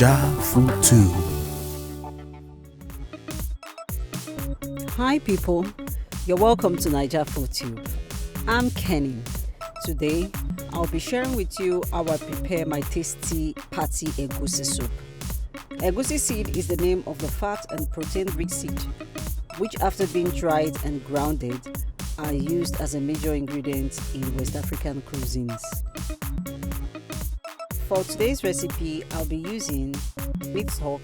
NaijaFoodTube. Hi people, you're welcome to NaijaFoodTube. I'm Kenny. Today, I'll be sharing with you how I prepare my tasty party Egusi soup. Egusi seed is the name of the fat and protein-rich seed, which after being dried and grounded, are used as a major ingredient in West African cuisines. For today's recipe, I'll be using meat stock,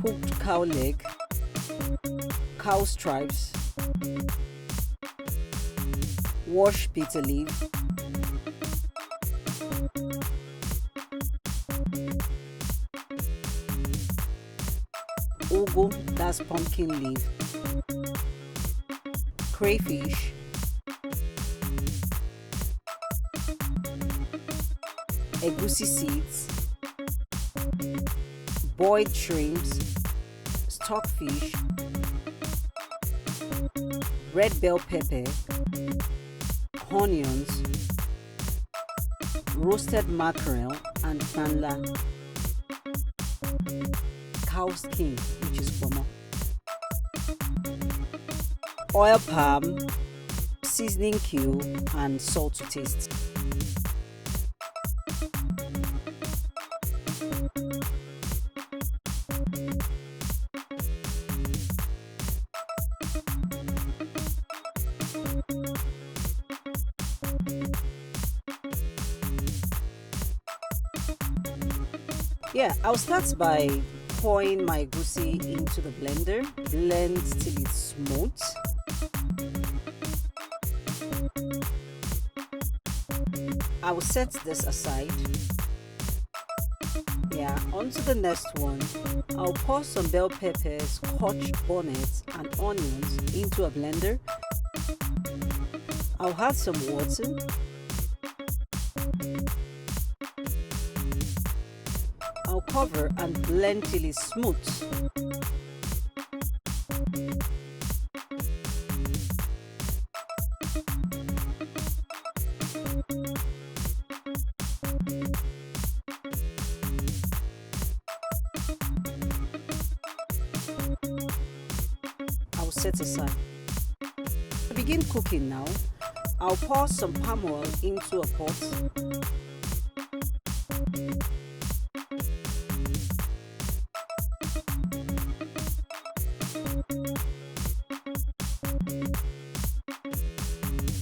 cooked cow leg, cow stripes, washed bitter leaf, ugu, that's pumpkin leaf, crayfish, egusi seeds, boiled shrimps, stockfish, red bell pepper, onions, roasted mackerel and panla, cow skin, which is pomo, oil palm, seasoning cube and salt to taste. I'll start by pouring my egusi into the blender. Blend till it's smooth. I will set this aside. Onto the next one. I'll pour some bell peppers, scotch bonnets and onions into a blender. I'll add some water. I'll cover and blend till it's smooth. I'll set aside. To begin cooking now, I'll pour some palm oil into a pot.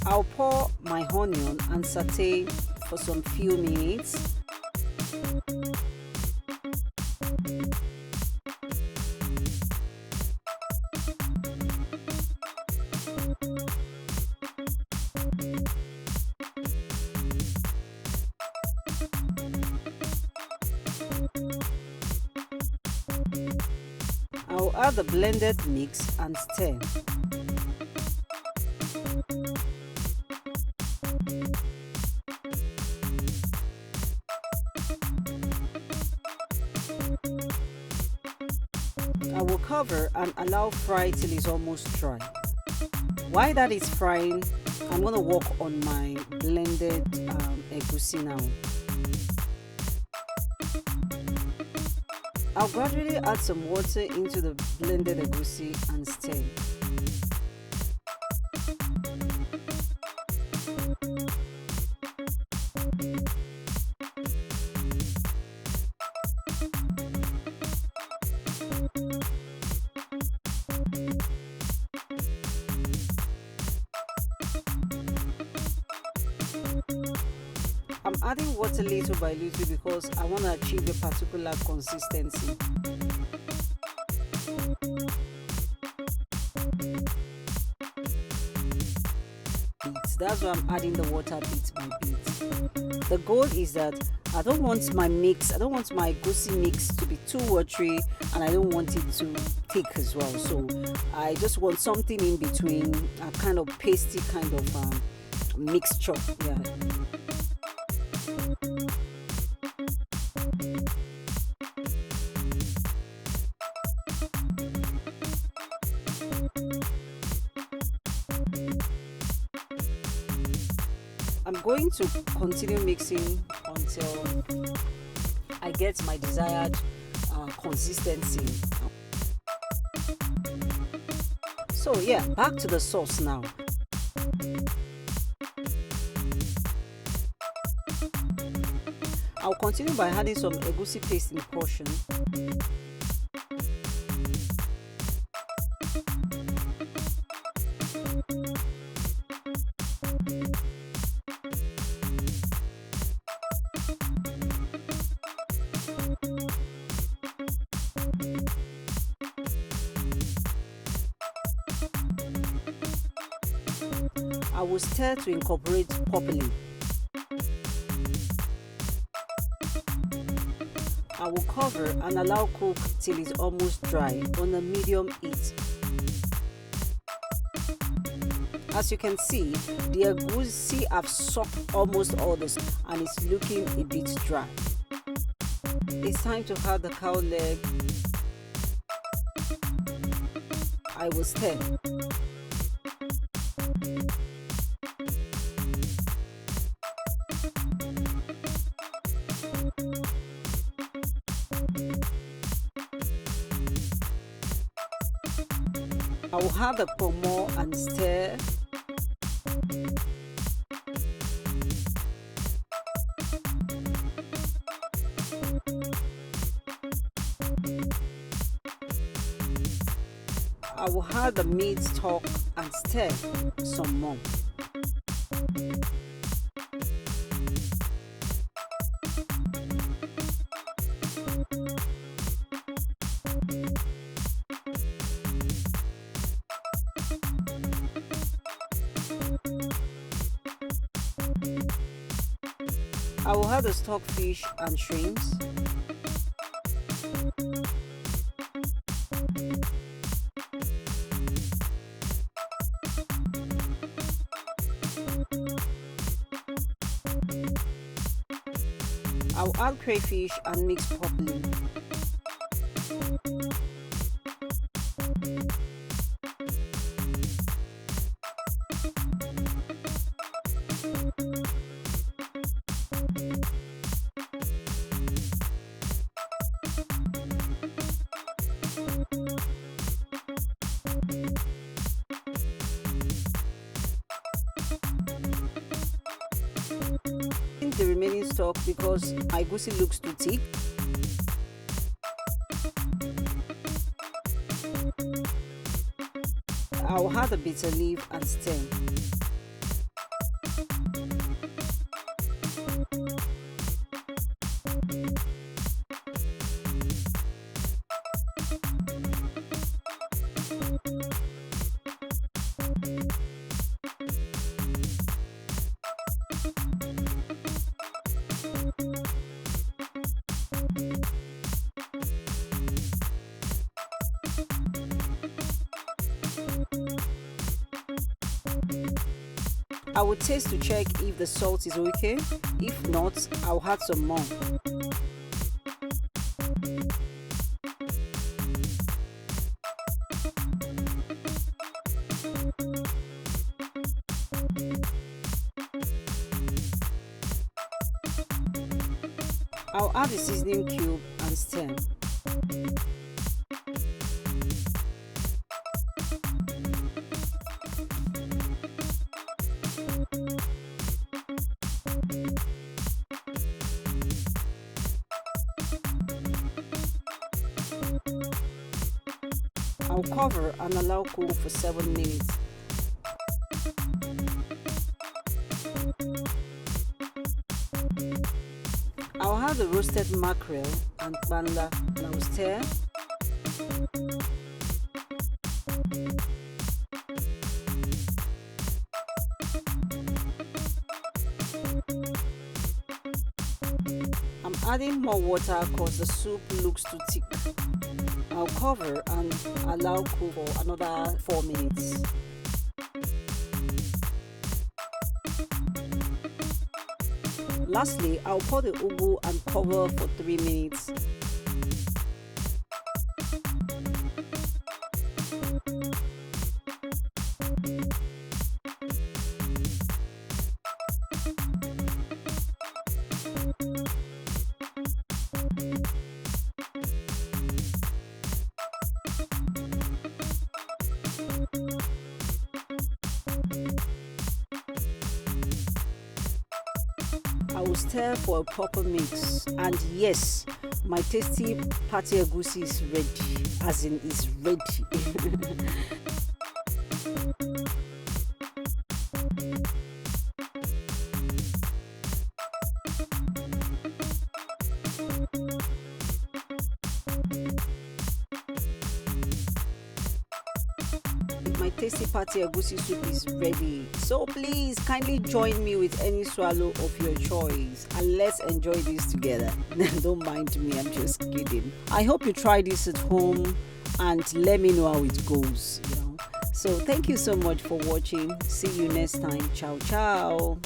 I'll pour my onion and saute for some few minutes. I'll add the blended mix and stir. I will cover and allow fry till it's almost dry. While that is frying, I'm going to work on my blended egusi now. I'll gradually add some water into the blended egusi and stir. I'm adding water little by little because I want to achieve a particular consistency. That's why I'm adding the water bit by bit. The goal is that I don't want my egusi mix to be too watery and I don't want it too thick as well. So I just want something in between, a kind of pasty kind of mixture. I'm going to continue mixing until until I get my desired consistency. So yeah, back to the sauce now. I'll continue by adding some egusi paste in portion. I will stir to incorporate properly. I will cover and allow cook till it's almost dry on a medium heat. As you can see, the egusi have sucked almost all this and it's looking a bit dry. It's time to add the cow leg. I will stir. I will add the pomo and stir. I will add the meat stock and stir some more. I will add the stockfish and shrimps. I will add crayfish and mix properly. The remaining stock because my egusi looks too thick. I'll add a bitter leaf and stem. I will taste to check if the salt is okay. If not, I'll add some more. I'll add the seasoning cube and stir. I'll cover and allow cook for 7 minutes. I'll add the roasted mackerel and banda and I'll stir. I'm adding more water because the soup looks too thick. I'll cover and allow cook for another 4 minutes. Lastly, I'll pour the ugu and cover for 3 minutes. will stir for a proper mix. And yes, my tasty party egusi is ready, as in is ready. My tasty party egusi soup is ready. So please kindly join me with any swallow of your choice and let's enjoy this together. Don't mind me, I'm just kidding. I hope you try this at home and let me know how it goes. So thank you so much for watching. See you next time. Ciao, ciao.